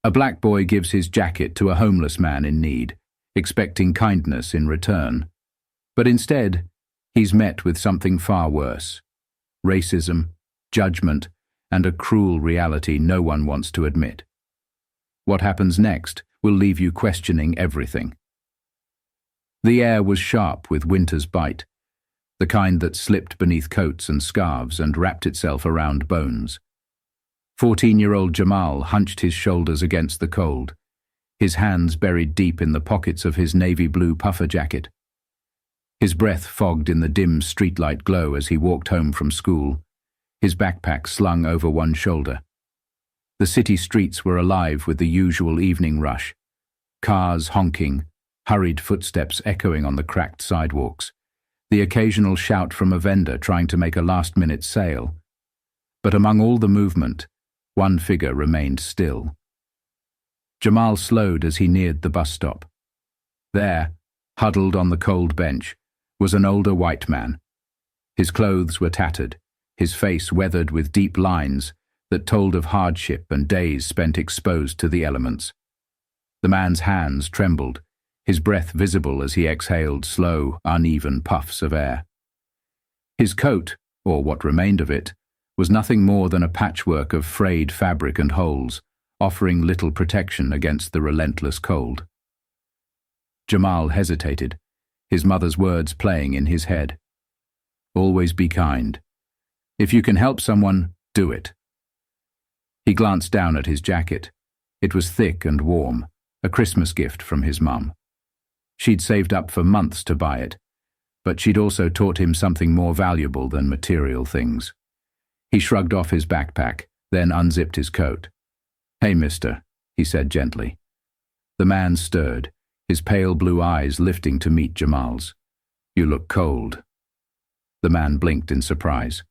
A black boy gives his jacket to a homeless man in need, expecting kindness in return. But instead, he's met with something far worse: racism, judgment, and a cruel reality no one wants to admit. What happens next will leave you questioning everything. The air was sharp with winter's bite, the kind that slipped beneath coats and scarves and wrapped itself around bones. 14-year-old Jamal hunched his shoulders against the cold, his hands buried deep in the pockets of his navy blue puffer jacket. His breath fogged in the dim streetlight glow as he walked home from school, his backpack slung over one shoulder. The city streets were alive with the usual evening rush, cars honking, hurried footsteps echoing on the cracked sidewalks, the occasional shout from a vendor trying to make a last-minute sale. But among all the movement, one figure remained still. Jamal slowed as he neared the bus stop. There, huddled on the cold bench, was an older white man. His clothes were tattered, his face weathered with deep lines that told of hardship and days spent exposed to the elements. The man's hands trembled, his breath visible as he exhaled slow, uneven puffs of air. His coat, or what remained of it, was nothing more than a patchwork of frayed fabric and holes, offering little protection against the relentless cold. Jamal hesitated, his mother's words playing in his head. Always be kind. If you can help someone, do it. He glanced down at his jacket. It was thick and warm, a Christmas gift from his mum. She'd saved up for months to buy it, but she'd also taught him something more valuable than material things. He shrugged off his backpack, then unzipped his coat. "Hey, mister," he said gently. The man stirred, his pale blue eyes lifting to meet Jamal's. "You look cold." The man blinked in surprise.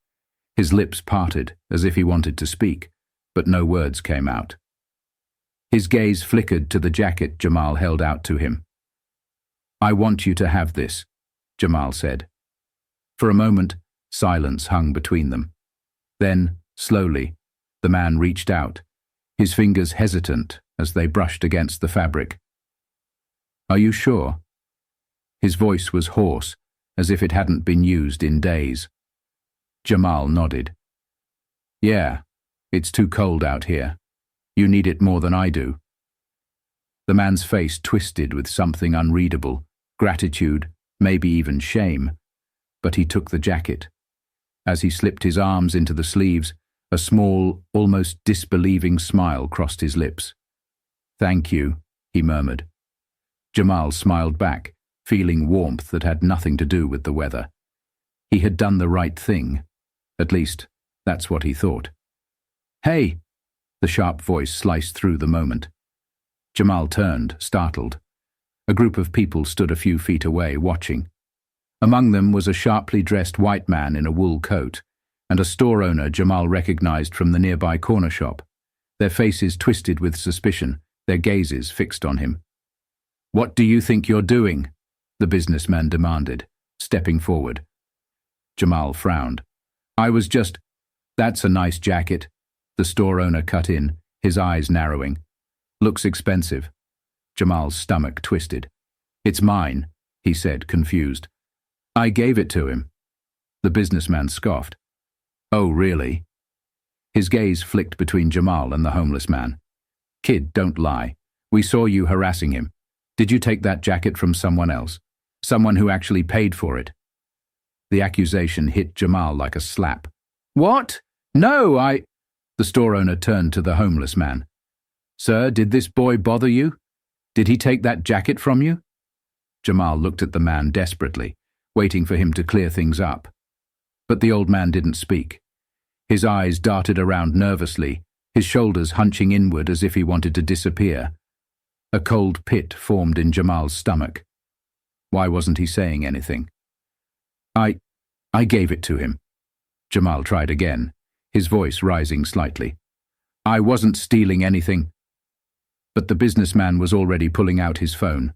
His lips parted as if he wanted to speak, but no words came out. His gaze flickered to the jacket Jamal held out to him. "I want you to have this," Jamal said. For a moment, silence hung between them. Then, slowly, the man reached out, his fingers hesitant as they brushed against the fabric. "Are you sure?" His voice was hoarse, as if it hadn't been used in days. Jamal nodded. "Yeah, it's too cold out here. You need it more than I do." The man's face twisted with something unreadable, gratitude, maybe even shame, but he took the jacket. As he slipped his arms into the sleeves, a small, almost disbelieving smile crossed his lips. "Thank you," he murmured. Jamal smiled back, feeling warmth that had nothing to do with the weather. He had done the right thing. At least, that's what he thought. "Hey!" The sharp voice sliced through the moment. Jamal turned, startled. A group of people stood a few feet away, watching. Among them was a sharply dressed white man in a wool coat, and a store owner Jamal recognized from the nearby corner shop, their faces twisted with suspicion, their gazes fixed on him. "What do you think you're doing?" the businessman demanded, stepping forward. Jamal frowned. "I was just—" "That's a nice jacket," the store owner cut in, his eyes narrowing. "Looks expensive." Jamal's stomach twisted. "It's mine," he said, confused. "I gave it to him." The businessman scoffed. "Oh, really?" His gaze flicked between Jamal and the homeless man. "Kid, don't lie. We saw you harassing him. Did you take that jacket from someone else? Someone who actually paid for it?" The accusation hit Jamal like a slap. "What? No, I—" The store owner turned to the homeless man. "Sir, did this boy bother you? Did he take that jacket from you?" Jamal looked at the man desperately, waiting for him to clear things up. But the old man didn't speak. His eyes darted around nervously, his shoulders hunching inward as if he wanted to disappear. A cold pit formed in Jamal's stomach. Why wasn't he saying anything? I gave it to him." Jamal tried again, his voice rising slightly. "I wasn't stealing anything." But the businessman was already pulling out his phone.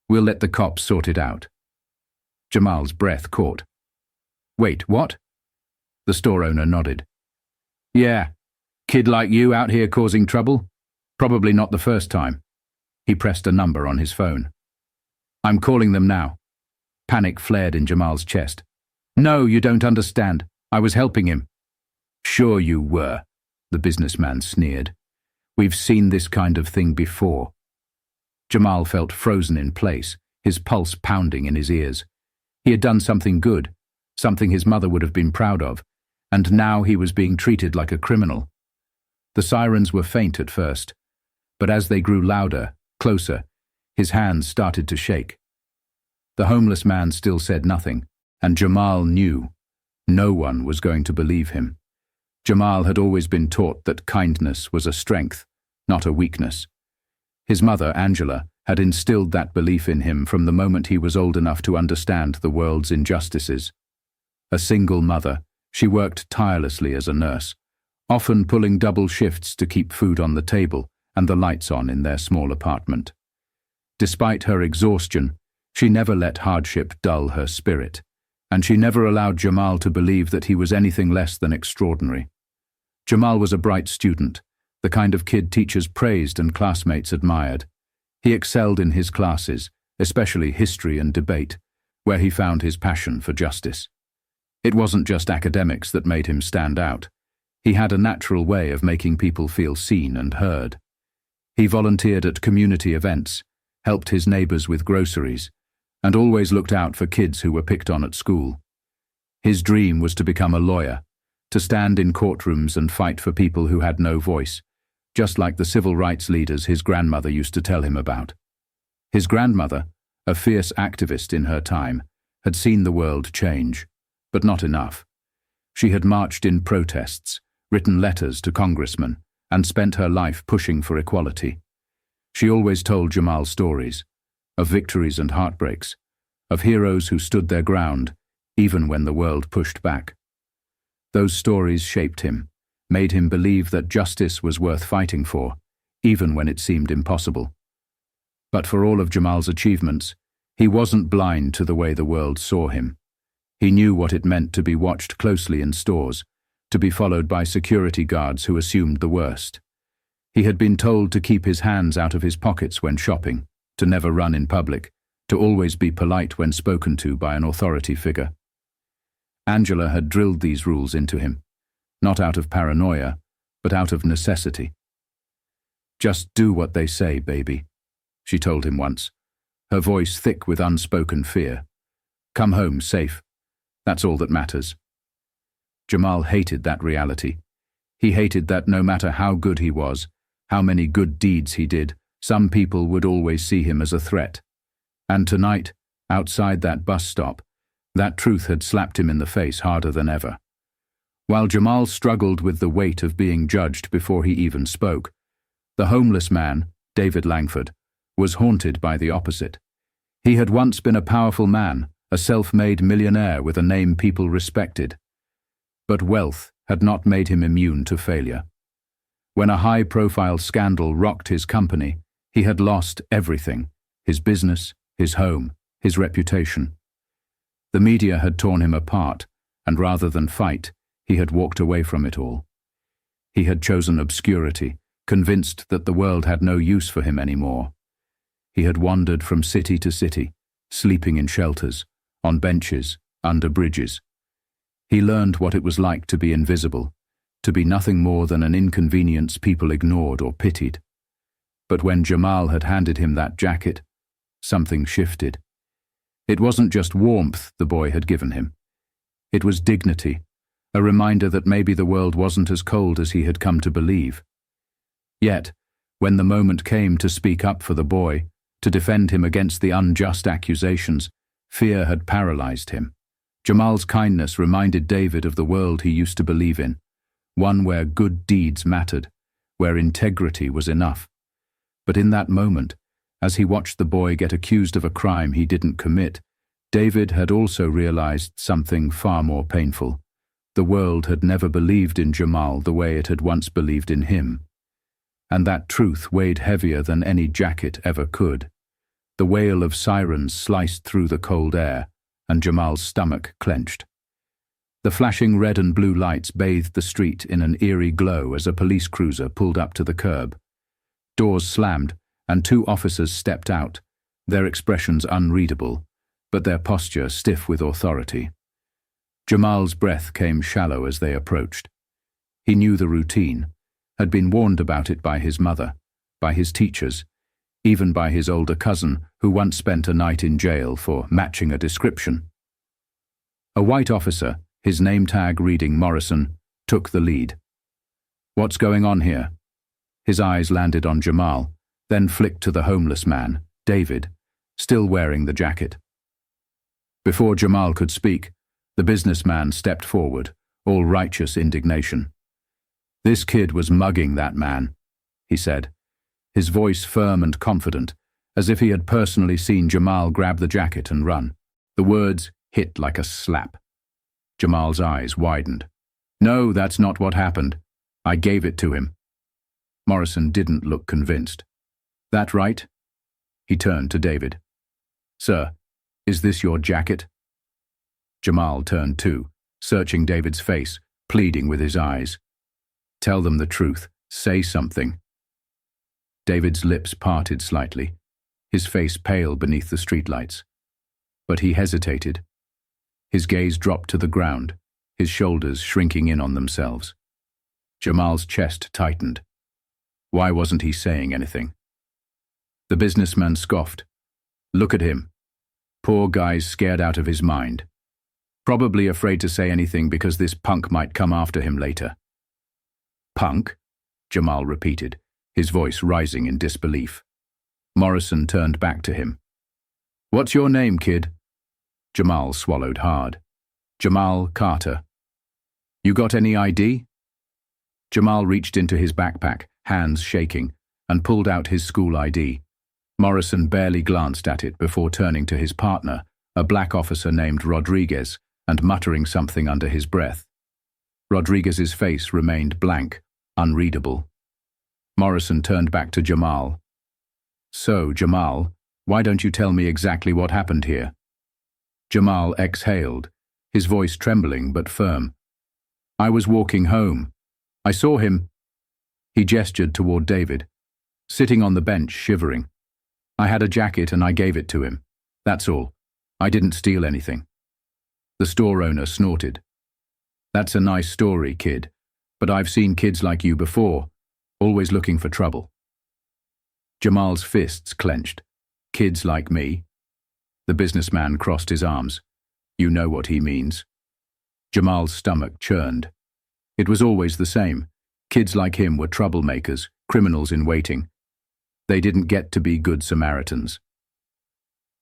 "We'll let the cops sort it out." Jamal's breath caught. "Wait, what?" The store owner nodded. "Yeah, kid like you out here causing trouble? Probably not the first time. He pressed a number on his phone. "I'm calling them now." Panic flared in Jamal's chest. "No, you don't understand. I was helping him." "Sure you were," the businessman sneered. "We've seen this kind of thing before." Jamal felt frozen in place, his pulse pounding in his ears. He had done something good, something his mother would have been proud of, and now he was being treated like a criminal. The sirens were faint at first, but as they grew louder, closer, his hands started to shake. The homeless man still said nothing, and Jamal knew no one was going to believe him. Jamal had always been taught that kindness was a strength, not a weakness. His mother, Angela, had instilled that belief in him from the moment he was old enough to understand the world's injustices. A single mother, she worked tirelessly as a nurse, often pulling double shifts to keep food on the table and the lights on in their small apartment. Despite her exhaustion, she never let hardship dull her spirit, and she never allowed Jamal to believe that he was anything less than extraordinary. Jamal was a bright student, the kind of kid teachers praised and classmates admired. He excelled in his classes, especially history and debate, where he found his passion for justice. It wasn't just academics that made him stand out. He had a natural way of making people feel seen and heard. He volunteered at community events, helped his neighbors with groceries, and always looked out for kids who were picked on at school. His dream was to become a lawyer, to stand in courtrooms and fight for people who had no voice, just like the civil rights leaders his grandmother used to tell him about. His grandmother, a fierce activist in her time, had seen the world change, but not enough. She had marched in protests, written letters to congressmen, and spent her life pushing for equality. She always told Jamal stories, of victories and heartbreaks, of heroes who stood their ground, even when the world pushed back. Those stories shaped him, made him believe that justice was worth fighting for, even when it seemed impossible. But for all of Jamal's achievements, he wasn't blind to the way the world saw him. He knew what it meant to be watched closely in stores, to be followed by security guards who assumed the worst. He had been told to keep his hands out of his pockets when shopping, to never run in public, to always be polite when spoken to by an authority figure. Angela had drilled these rules into him, not out of paranoia, but out of necessity. "Just do what they say, baby," she told him once, her voice thick with unspoken fear. "Come home safe. That's all that matters." Jamal hated that reality. He hated that no matter how good he was, how many good deeds he did, some people would always see him as a threat. And tonight, outside that bus stop, that truth had slapped him in the face harder than ever. While Jamal struggled with the weight of being judged before he even spoke, the homeless man, David Langford, was haunted by the opposite. He had once been a powerful man, a self-made millionaire with a name people respected. But wealth had not made him immune to failure. When a high-profile scandal rocked his company, he had lost everything: his business, his home, his reputation. The media had torn him apart, and rather than fight, he had walked away from it all. He had chosen obscurity, convinced that the world had no use for him anymore. He had wandered from city to city, sleeping in shelters, on benches, under bridges. He learned what it was like to be invisible, to be nothing more than an inconvenience people ignored or pitied. But when Jamal had handed him that jacket, something shifted. It wasn't just warmth the boy had given him. It was dignity, a reminder that maybe the world wasn't as cold as he had come to believe. Yet, when the moment came to speak up for the boy, to defend him against the unjust accusations, fear had paralyzed him. Jamal's kindness reminded David of the world he used to believe in, one where good deeds mattered, where integrity was enough. But in that moment, as he watched the boy get accused of a crime he didn't commit, David had also realized something far more painful. The world had never believed in Jamal the way it had once believed in him. And that truth weighed heavier than any jacket ever could. The wail of sirens sliced through the cold air, and Jamal's stomach clenched. The flashing red and blue lights bathed the street in an eerie glow as a police cruiser pulled up to the curb. Doors slammed, and 2 officers stepped out, their expressions unreadable, but their posture stiff with authority. Jamal's breath came shallow as they approached. He knew the routine, had been warned about it by his mother, by his teachers, even by his older cousin, who once spent a night in jail for matching a description. A white officer, his name tag reading Morrison, took the lead. "What's going on here?" His eyes landed on Jamal, then flicked to the homeless man, David, still wearing the jacket. Before Jamal could speak, the businessman stepped forward, all righteous indignation. "This kid was mugging that man," he said, his voice firm and confident, as if he had personally seen Jamal grab the jacket and run. The words hit like a slap. Jamal's eyes widened. "No, that's not what happened. I gave it to him." Morrison didn't look convinced. "That right?" He turned to David. "Sir, is this your jacket?" Jamal turned too, searching David's face, pleading with his eyes. "Tell them the truth. Say something." David's lips parted slightly, his face pale beneath the streetlights. But he hesitated. His gaze dropped to the ground, his shoulders shrinking in on themselves. Jamal's chest tightened. Why wasn't he saying anything? The businessman scoffed. "Look at him. Poor guy's scared out of his mind. Probably afraid to say anything because this punk might come after him later." "Punk?" Jamal repeated, his voice rising in disbelief. Morrison turned back to him. "What's your name, kid?" Jamal swallowed hard. "Jamal Carter." "You got any ID?" Jamal reached into his backpack, hands shaking, and pulled out his school ID. Morrison barely glanced at it before turning to his partner, a black officer named Rodriguez, and muttering something under his breath. Rodriguez's face remained blank, unreadable. Morrison turned back to Jamal. "So, Jamal, why don't you tell me exactly what happened here?" Jamal exhaled, his voice trembling but firm. "I was walking home. I saw him." He gestured toward David, sitting on the bench, shivering. "I had a jacket and I gave it to him. That's all. I didn't steal anything." The store owner snorted. "That's a nice story, kid, but I've seen kids like you before, always looking for trouble." Jamal's fists clenched. "Kids like me?" The businessman crossed his arms. "You know what he means." Jamal's stomach churned. It was always the same. Kids like him were troublemakers, criminals in waiting. They didn't get to be good Samaritans.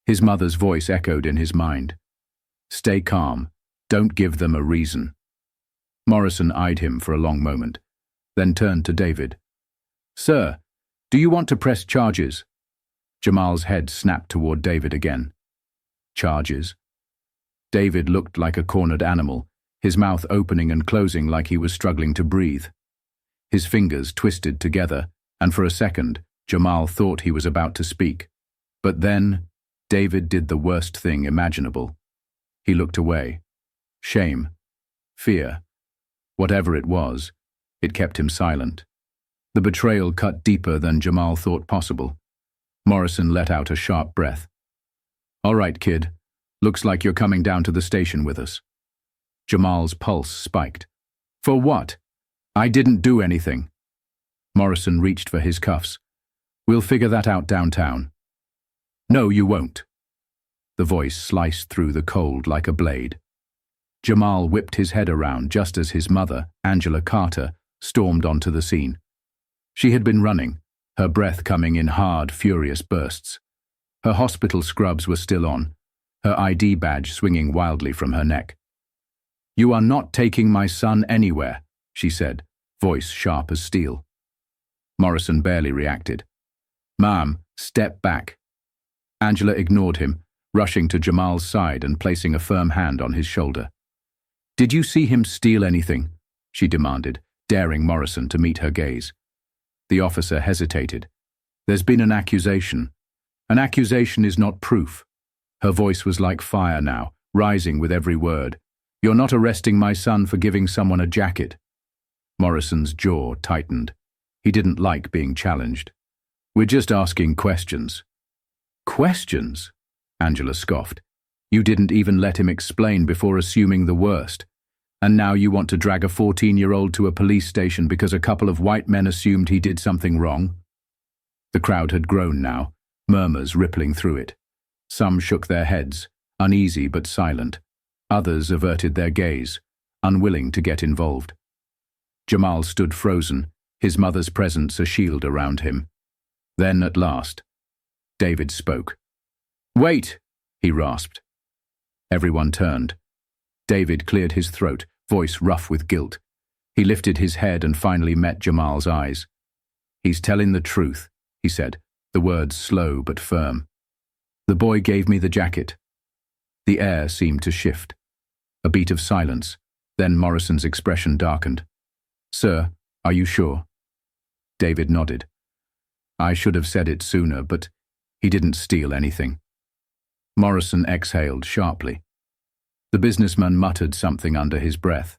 His mother's voice echoed in his mind. "Stay calm. Don't give them a reason." Morrison eyed him for a long moment, then turned to David. "Sir, do you want to press charges?" Jamal's head snapped toward David again. "Charges?" David looked like a cornered animal, his mouth opening and closing like he was struggling to breathe. His fingers twisted together, and for a second, Jamal thought he was about to speak. But then, David did the worst thing imaginable. He looked away. Shame, fear, whatever it was, it kept him silent. The betrayal cut deeper than Jamal thought possible. Morrison let out a sharp breath. "All right, kid. Looks like you're coming down to the station with us." Jamal's pulse spiked. "For what? I didn't do anything." Morrison reached for his cuffs. "We'll figure that out downtown." "No, you won't." The voice sliced through the cold like a blade. Jamal whipped his head around just as his mother, Angela Carter, stormed onto the scene. She had been running, her breath coming in hard, furious bursts. Her hospital scrubs were still on, her ID badge swinging wildly from her neck. "You are not taking my son anywhere," she said, voice sharp as steel. Morrison barely reacted. "Ma'am, step back." Angela ignored him, rushing to Jamal's side and placing a firm hand on his shoulder. "Did you see him steal anything?" she demanded, daring Morrison to meet her gaze. The officer hesitated. "There's been an accusation. An accusation is not proof." Her voice was like fire now, rising with every word. "You're not arresting my son for giving someone a jacket." Morrison's jaw tightened. He didn't like being challenged. We're just asking questions. Questions? Angela scoffed. You didn't even let him explain before assuming the worst. And now you want to drag a 14-year-old to a police station because a couple of white men assumed he did something wrong? The crowd had grown now, murmurs rippling through it. Some shook their heads, uneasy but silent. Others averted their gaze, unwilling to get involved. Jamal stood frozen, his mother's presence a shield around him. Then, at last, David spoke. "Wait!" he rasped. Everyone turned. David cleared his throat, voice rough with guilt. He lifted his head and finally met Jamal's eyes. "He's telling the truth," he said, the words slow but firm. "The boy gave me the jacket." The air seemed to shift. A beat of silence, then Morrison's expression darkened. "Sir, are you sure?" David nodded. "I should have said it sooner, but he didn't steal anything." Morrison exhaled sharply. The businessman muttered something under his breath.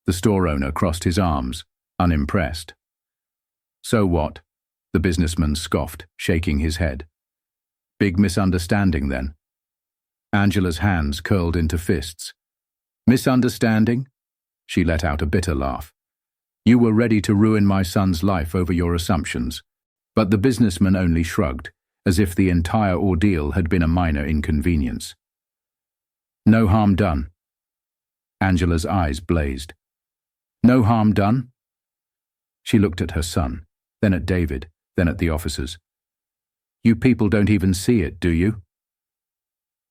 The store owner crossed his arms, unimpressed. "So what?" the businessman scoffed, shaking his head. "Big misunderstanding, then?" Angela's hands curled into fists. "Misunderstanding?" She let out a bitter laugh. "You were ready to ruin my son's life over your assumptions." But the businessman only shrugged, as if the entire ordeal had been a minor inconvenience. "No harm done." Angela's eyes blazed. "No harm done?" She looked at her son, then at David, then at the officers. "You people don't even see it, do you?"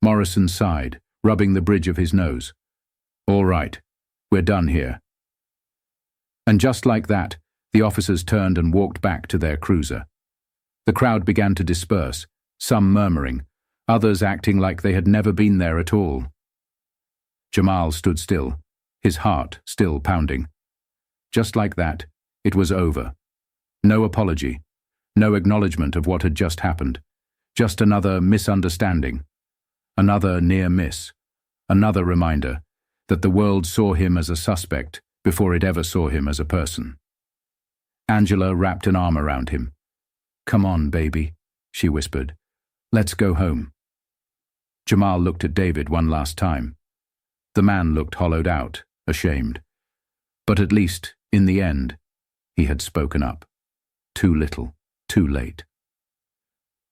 Morrison sighed, rubbing the bridge of his nose. "All right, we're done here." And just like that, the officers turned and walked back to their cruiser. The crowd began to disperse, some murmuring, others acting like they had never been there at all. Jamal stood still, his heart still pounding. Just like that, it was over. No apology, no acknowledgement of what had just happened, just another misunderstanding, another near miss, another reminder that the world saw him as a suspect before it ever saw him as a person. Angela wrapped an arm around him. "Come on, baby," she whispered. "Let's go home." Jamal looked at David one last time. The man looked hollowed out, ashamed. But at least, in the end, he had spoken up. Too little, too late.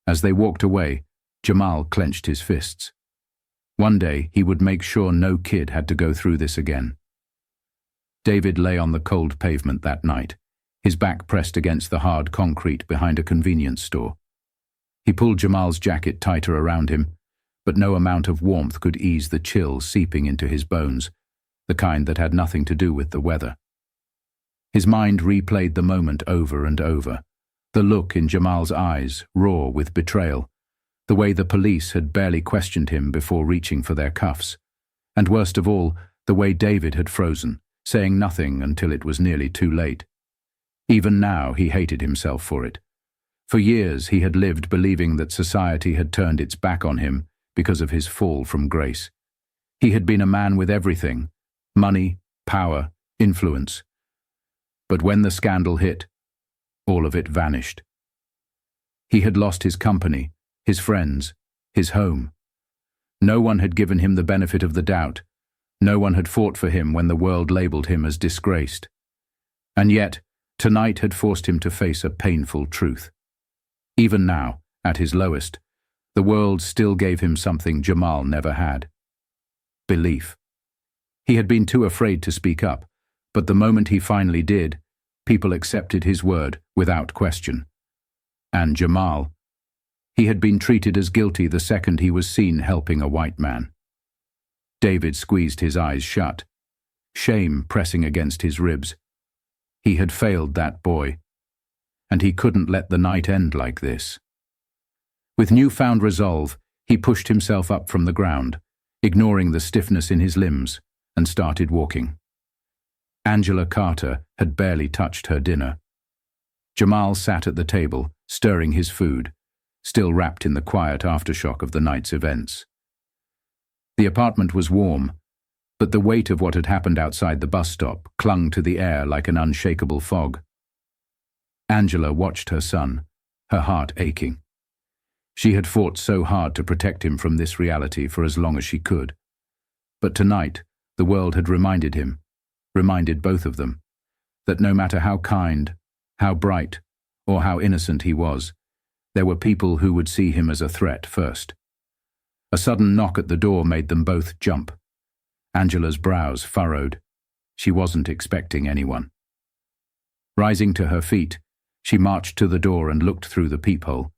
As they walked away, Jamal clenched his fists. One day he would make sure no kid had to go through this again. David lay on the cold pavement that night, his back pressed against the hard concrete behind a convenience store. He pulled Jamal's jacket tighter around him, but no amount of warmth could ease the chill seeping into his bones, the kind that had nothing to do with the weather. His mind replayed the moment over and over, the look in Jamal's eyes, raw with betrayal, the way the police had barely questioned him before reaching for their cuffs, and worst of all, the way David had frozen, saying nothing until it was nearly too late. Even now he hated himself for it. For years he had lived believing that society had turned its back on him because of his fall from grace. He had been a man with everything: money, power, influence. But when the scandal hit, all of it vanished. He had lost his company, his friends, his home. No one had given him the benefit of the doubt. No one had fought for him when the world labeled him as disgraced. And yet, tonight had forced him to face a painful truth. Even now, at his lowest, the world still gave him something Jamal never had: belief. He had been too afraid to speak up, but the moment he finally did, people accepted his word without question. And Jamal, he had been treated as guilty the second he was seen helping a white man. David squeezed his eyes shut, shame pressing against his ribs. He had failed that boy, and he couldn't let the night end like this. With newfound resolve, he pushed himself up from the ground, ignoring the stiffness in his limbs, and started walking. Angela Carter had barely touched her dinner. Jamal sat at the table, stirring his food, still wrapped in the quiet aftershock of the night's events. The apartment was warm, but the weight of what had happened outside the bus stop clung to the air like an unshakable fog. Angela watched her son, her heart aching. She had fought so hard to protect him from this reality for as long as she could. But tonight, the world had reminded him, reminded both of them, that no matter how kind, how bright, or how innocent he was, there were people who would see him as a threat first. A sudden knock at the door made them both jump. Angela's brows furrowed. She wasn't expecting anyone. Rising to her feet, she marched to the door and looked through the peephole.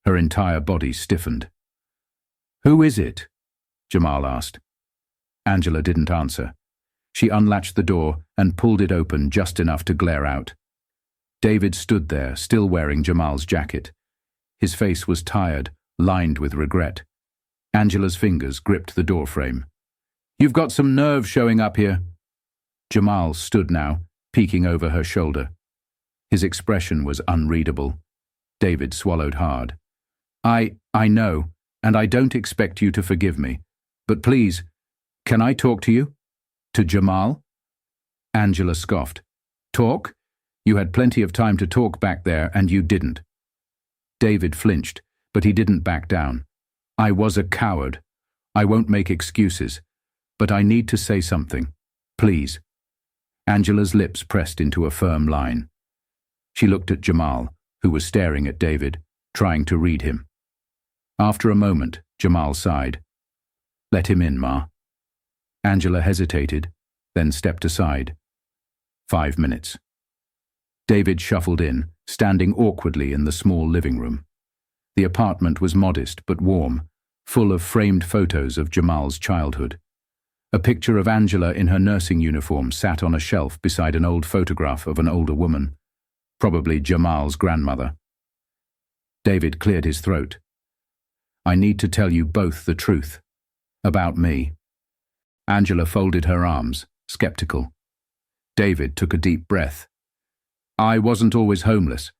Her entire body stiffened. "Who is it?" Jamal asked. Angela didn't answer. She unlatched the door and pulled it open just enough to glare out. David stood there, still wearing Jamal's jacket. His face was tired, lined with regret. Angela's fingers gripped the doorframe. "You've got some nerve showing up here." Jamal stood now, peeking over her shoulder. His expression was unreadable. David swallowed hard. I know, and I don't expect you to forgive me. But please, can I talk to you? To Jamal?" Angela scoffed. "Talk? You had plenty of time to talk back there, and you didn't." David flinched, but he didn't back down. "I was a coward. I won't make excuses. But I need to say something. Please." Angela's lips pressed into a firm line. She looked at Jamal, who was staring at David, trying to read him. After a moment, Jamal sighed. "Let him in, Ma." Angela hesitated, then stepped aside. 5 minutes. David shuffled in, standing awkwardly in the small living room. The apartment was modest but warm, full of framed photos of Jamal's childhood. A picture of Angela in her nursing uniform sat on a shelf beside an old photograph of an older woman, probably Jamal's grandmother. David cleared his throat. "I need to tell you both the truth. About me." Angela folded her arms, skeptical. David took a deep breath. "I wasn't always homeless.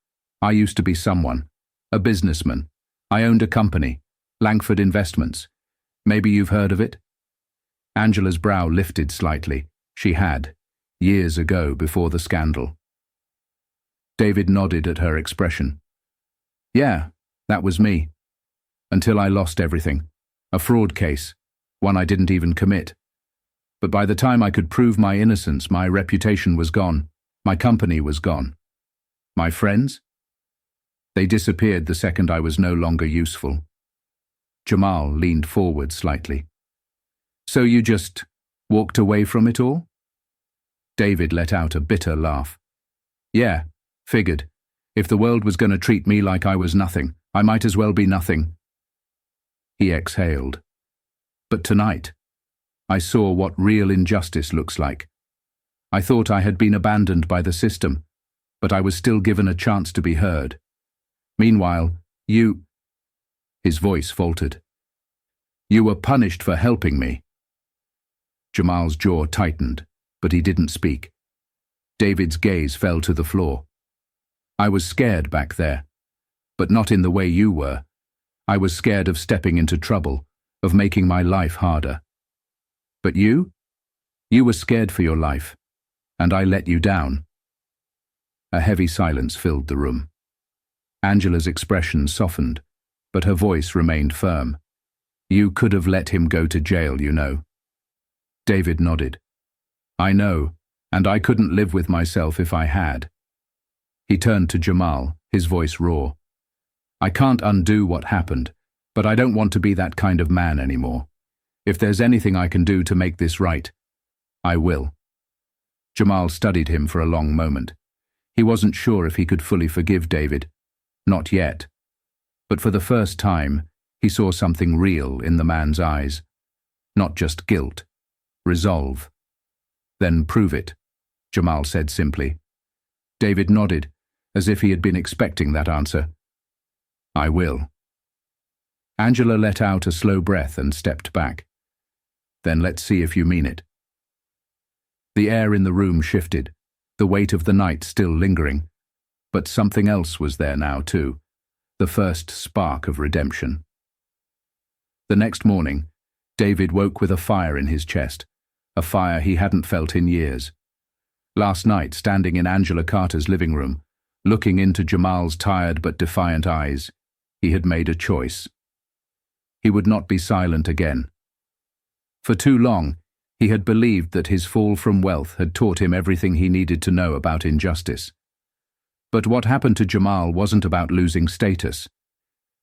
I used to be someone. A businessman. I owned a company, Langford Investments. Maybe you've heard of it?" Angela's brow lifted slightly. She had, years ago before the scandal. David nodded at her expression. "Yeah, that was me. Until I lost everything. A fraud case, one I didn't even commit. But by the time I could prove my innocence, my reputation was gone. My company was gone. My friends? They disappeared the second I was no longer useful." Jamal leaned forward slightly. "So you just walked away from it all?" David let out a bitter laugh. "Yeah, figured. If the world was going to treat me like I was nothing, I might as well be nothing." He exhaled. "But tonight, I saw what real injustice looks like. I thought I had been abandoned by the system, but I was still given a chance to be heard. Meanwhile, you—" His voice faltered. "You were punished for helping me." Jamal's jaw tightened, but he didn't speak. David's gaze fell to the floor. "I was scared back there, but not in the way you were. I was scared of stepping into trouble, of making my life harder. But you? You were scared for your life, and I let you down." A heavy silence filled the room. Angela's expression softened, but her voice remained firm. "You could have let him go to jail, you know." David nodded. "I know, and I couldn't live with myself if I had." He turned to Jamal, his voice raw. "I can't undo what happened, but I don't want to be that kind of man anymore. If there's anything I can do to make this right, I will." Jamal studied him for a long moment. He wasn't sure if he could fully forgive David. Not yet. But for the first time, he saw something real in the man's eyes. Not just guilt. Resolve. "Then prove it," Jamal said simply. David nodded, as if he had been expecting that answer. "I will." Angela let out a slow breath and stepped back. "Then let's see if you mean it." The air in the room shifted, the weight of the night still lingering. But something else was there now too, the first spark of redemption. The next morning, David woke with a fire in his chest, a fire he hadn't felt in years. Last night, standing in Angela Carter's living room, Looking into Jamal's tired but defiant eyes, he had made a choice. He would not be silent again. For too long, he had believed that his fall from wealth had taught him everything he needed to know about injustice. But what happened to Jamal wasn't about losing status.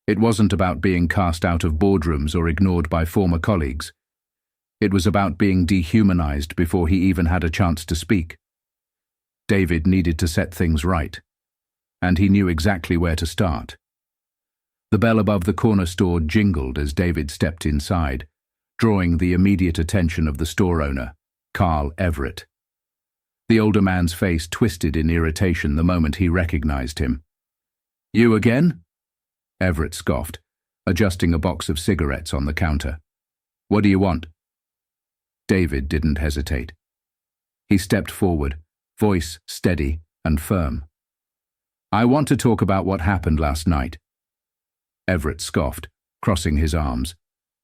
It wasn't about being cast out of boardrooms or ignored by former colleagues. It was about being dehumanized before he even had a chance to speak. David needed to set things right, and he knew exactly where to start. The bell above the corner store jingled as David stepped inside, drawing the immediate attention of the store owner, Carl Everett. The older man's face twisted in irritation the moment he recognized him. "You again?" Everett scoffed, adjusting a box of cigarettes on the counter. "What do you want?" David didn't hesitate. He stepped forward, voice steady and firm. "I want to talk about what happened last night." Everett scoffed, crossing his arms.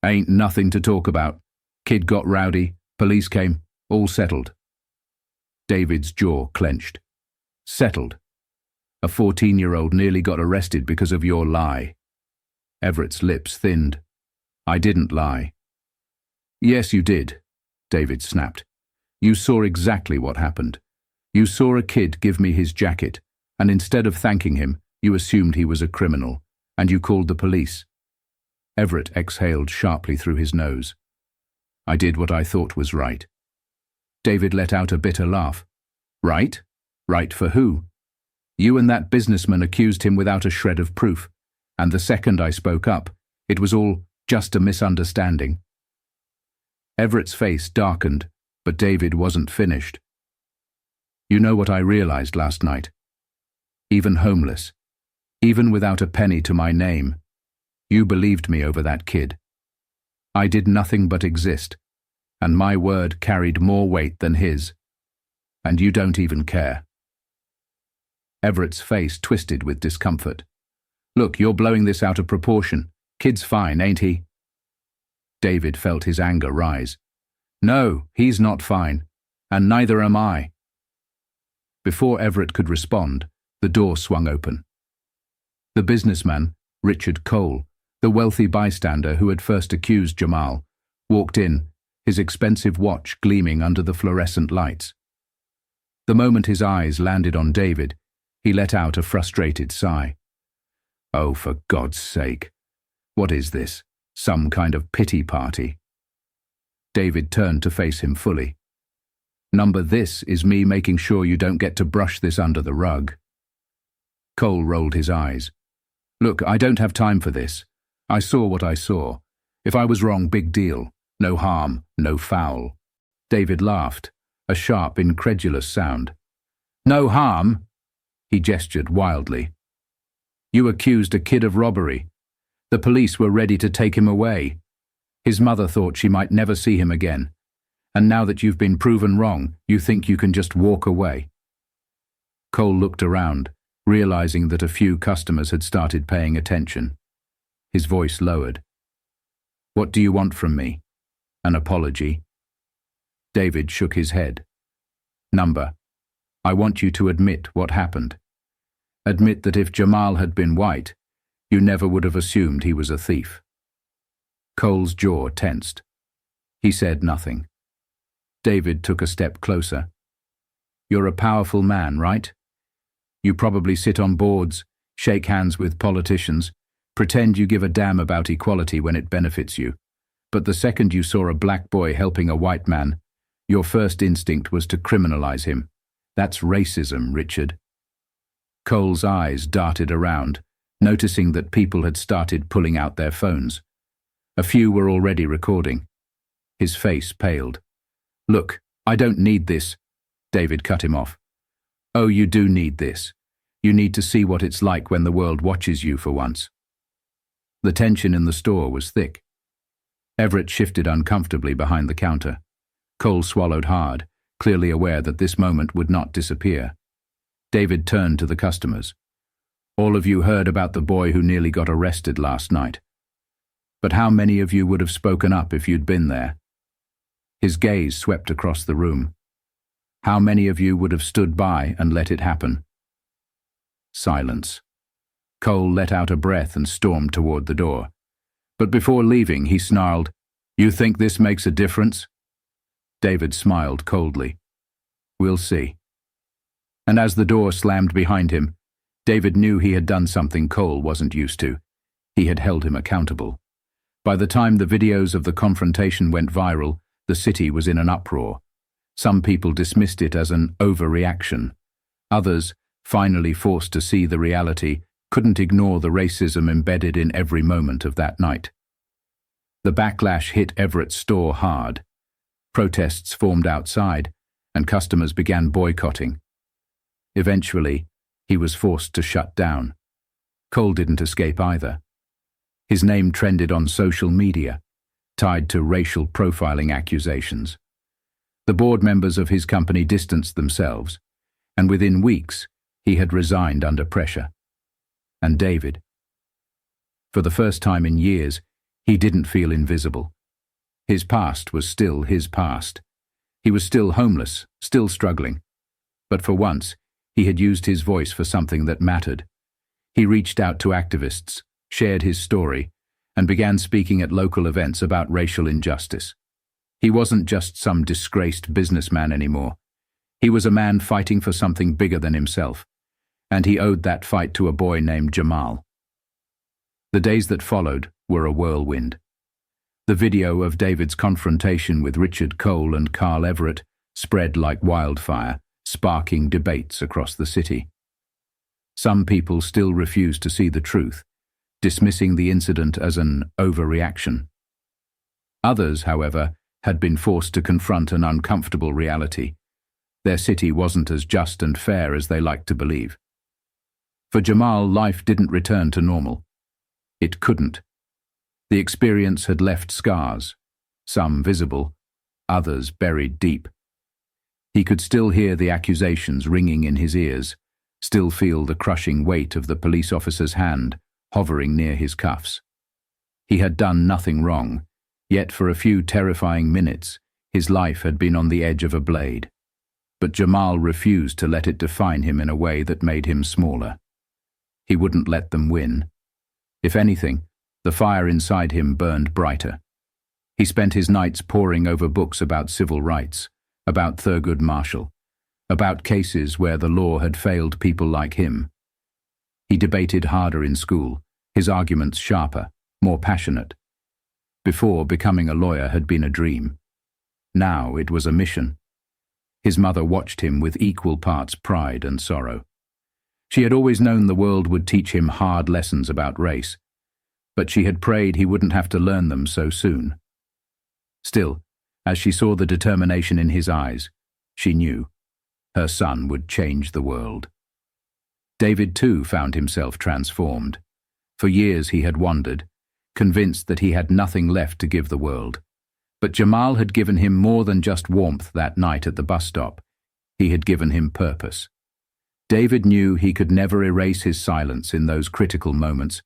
"Ain't nothing to talk about. Kid got rowdy, police came, all settled." David's jaw clenched. "Settled? A 14-year-old nearly got arrested because of your lie." Everett's lips thinned. "I didn't lie." "Yes, you did," David snapped. "You saw exactly what happened. You saw a kid give me his jacket, and instead of thanking him, you assumed he was a criminal, and you called the police." Everett exhaled sharply through his nose. "I did what I thought was right." David let out a bitter laugh. "Right? Right for who? You and that businessman accused him without a shred of proof, and the second I spoke up, it was all just a misunderstanding." Everett's face darkened, but David wasn't finished. "You know what I realized last night? Even homeless, even without a penny to my name, you believed me over that kid. I did nothing but exist, and my word carried more weight than his. And you don't even care." Everett's face twisted with discomfort. "Look, you're blowing this out of proportion. Kid's fine, ain't he?" David felt his anger rise. "No, he's not fine, and neither am I." Before Everett could respond, the door swung open. The businessman, Richard Cole, the wealthy bystander who had first accused Jamal, walked in, his expensive watch gleaming under the fluorescent lights. The moment his eyes landed on David, he let out a frustrated sigh. "Oh, for God's sake. What is this? Some kind of pity party?" David turned to face him fully. "Number this is me making sure you don't get to brush this under the rug." Cole rolled his eyes. "Look, I don't have time for this. I saw what I saw. If I was wrong, big deal. No harm, no foul." David laughed, a sharp, incredulous sound. "No harm?" He gestured wildly. "You accused a kid of robbery. The police were ready to take him away. His mother thought she might never see him again. And now that you've been proven wrong, you think you can just walk away." Cole looked around, realizing that a few customers had started paying attention. His voice lowered. "What do you want from me? An apology?" David shook his head. "Number, I want you to admit what happened. Admit that if Jamal had been white, you never would have assumed he was a thief." Cole's jaw tensed. He said nothing. David took a step closer. "You're a powerful man, right? You probably sit on boards, shake hands with politicians, pretend you give a damn about equality when it benefits you. But the second you saw a black boy helping a white man, your first instinct was to criminalize him. That's racism, Richard." Cole's eyes darted around, noticing that people had started pulling out their phones. A few were already recording. His face paled. "Look, I don't need this," David cut him off. "Oh, you do need this. You need to see what it's like when the world watches you for once." The tension in the store was thick. Everett shifted uncomfortably behind the counter. Cole swallowed hard, clearly aware that this moment would not disappear. David turned to the customers. "All of you heard about the boy who nearly got arrested last night. But how many of you would have spoken up if you'd been there?" His gaze swept across the room. "How many of you would have stood by and let it happen?" Silence. Cole let out a breath and stormed toward the door. But before leaving, he snarled, "You think this makes a difference?" David smiled coldly. "We'll see." And as the door slammed behind him, David knew he had done something Cole wasn't used to. He had held him accountable. By the time the videos of the confrontation went viral, the city was in an uproar. Some people dismissed it as an overreaction. Others, finally forced to see the reality, couldn't ignore the racism embedded in every moment of that night. The backlash hit Everett's store hard. Protests formed outside, and customers began boycotting. Eventually, he was forced to shut down. Cole didn't escape either. His name trended on social media, tied to racial profiling accusations. The board members of his company distanced themselves, and within weeks, he had resigned under pressure. And David? For the first time in years, he didn't feel invisible. His past was still his past. He was still homeless, still struggling. But for once, he had used his voice for something that mattered. He reached out to activists, shared his story, and began speaking at local events about racial injustice. He wasn't just some disgraced businessman anymore. He was a man fighting for something bigger than himself, and he owed that fight to a boy named Jamal. The days that followed were a whirlwind. The video of David's confrontation with Richard Cole and Carl Everett spread like wildfire, sparking debates across the city. Some people still refused to see the truth, dismissing the incident as an overreaction. Others, however, had been forced to confront an uncomfortable reality. Their city wasn't as just and fair as they liked to believe. For Jamal, life didn't return to normal. It couldn't. The experience had left scars, some visible, others buried deep. He could still hear the accusations ringing in his ears, still feel the crushing weight of the police officer's hand hovering near his cuffs. He had done nothing wrong, yet for a few terrifying minutes, his life had been on the edge of a blade. But Jamal refused to let it define him in a way that made him smaller. He wouldn't let them win. If anything, the fire inside him burned brighter. He spent his nights poring over books about civil rights, about Thurgood Marshall, about cases where the law had failed people like him. He debated harder in school, his arguments sharper, more passionate. Before, becoming a lawyer had been a dream. Now it was a mission. His mother watched him with equal parts pride and sorrow. She had always known the world would teach him hard lessons about race, but she had prayed he wouldn't have to learn them so soon. Still, as she saw the determination in his eyes, she knew her son would change the world. David too found himself transformed. For years he had wandered, convinced that he had nothing left to give the world. But Jamal had given him more than just warmth that night at the bus stop. He had given him purpose. David knew he could never erase his silence in those critical moments,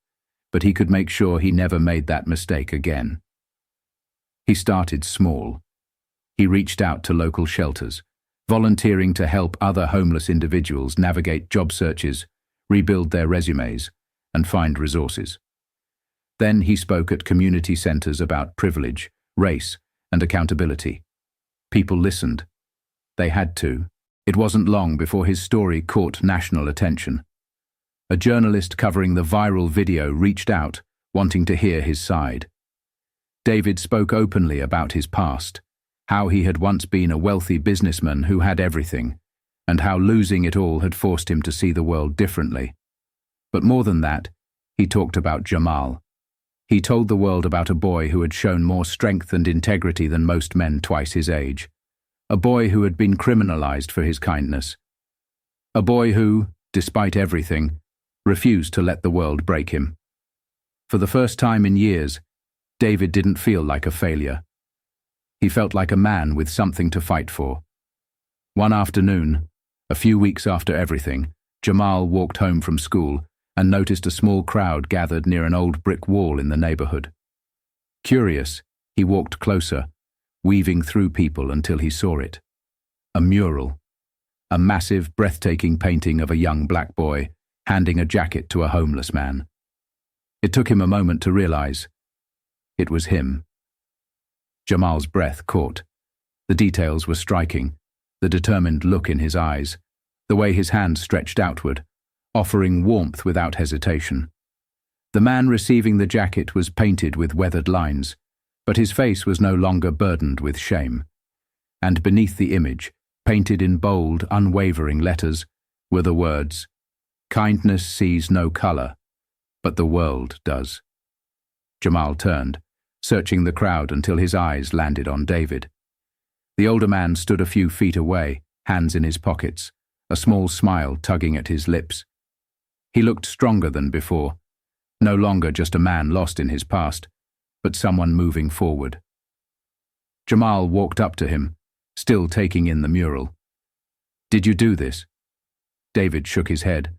but he could make sure he never made that mistake again. He started small. He reached out to local shelters, volunteering to help other homeless individuals navigate job searches, rebuild their resumes, and find resources. Then he spoke at community centers about privilege, race, and accountability. People listened. They had to. It wasn't long before his story caught national attention. A journalist covering the viral video reached out, wanting to hear his side. David spoke openly about his past, how he had once been a wealthy businessman who had everything, and how losing it all had forced him to see the world differently. But more than that, he talked about Jamal. He told the world about a boy who had shown more strength and integrity than most men twice his age. A boy who had been criminalized for his kindness. A boy who, despite everything, refused to let the world break him. For the first time in years, David didn't feel like a failure. He felt like a man with something to fight for. One afternoon, a few weeks after everything, Jamal walked home from school and noticed a small crowd gathered near an old brick wall in the neighborhood. Curious, he walked closer, weaving through people until he saw it. A mural. A massive, breathtaking painting of a young black boy, handing a jacket to a homeless man. It took him a moment to realize it was him. Jamal's breath caught. The details were striking, the determined look in his eyes, the way his hand stretched outward, offering warmth without hesitation. The man receiving the jacket was painted with weathered lines, but his face was no longer burdened with shame. And beneath the image, painted in bold, unwavering letters, were the words, "Kindness sees no color, but the world does." Jamal turned, searching the crowd until his eyes landed on David. The older man stood a few feet away, hands in his pockets, a small smile tugging at his lips. He looked stronger than before, no longer just a man lost in his past, but someone moving forward. Jamal walked up to him, still taking in the mural. "Did you do this?" David shook his head.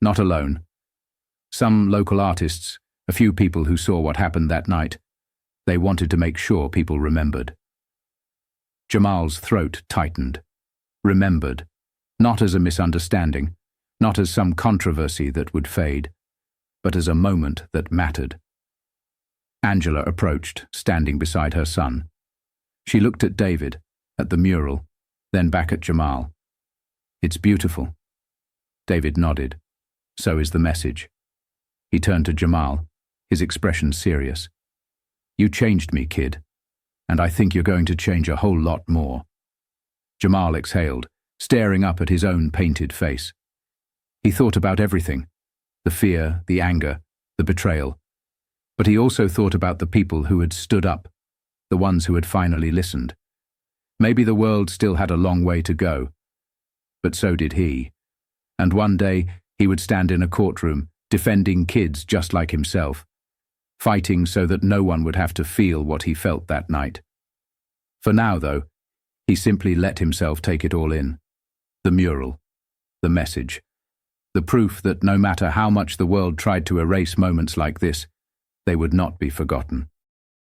"Not alone. Some local artists, a few people who saw what happened that night. They wanted to make sure people remembered." Jamal's throat tightened. Remembered, not as a misunderstanding, not as some controversy that would fade, but as a moment that mattered. Angela approached, standing beside her son. She looked at David, at the mural, then back at Jamal. "It's beautiful." David nodded. "So is the message." He turned to Jamal, his expression serious. "You changed me, kid, and I think you're going to change a whole lot more." Jamal exhaled, staring up at his own painted face. He thought about everything, the fear, the anger, the betrayal. But he also thought about the people who had stood up, the ones who had finally listened. Maybe the world still had a long way to go, but so did he. And one day he would stand in a courtroom, defending kids just like himself, fighting so that no one would have to feel what he felt that night. For now, though, he simply let himself take it all in. The mural, the message, the proof that no matter how much the world tried to erase moments like this, they would not be forgotten.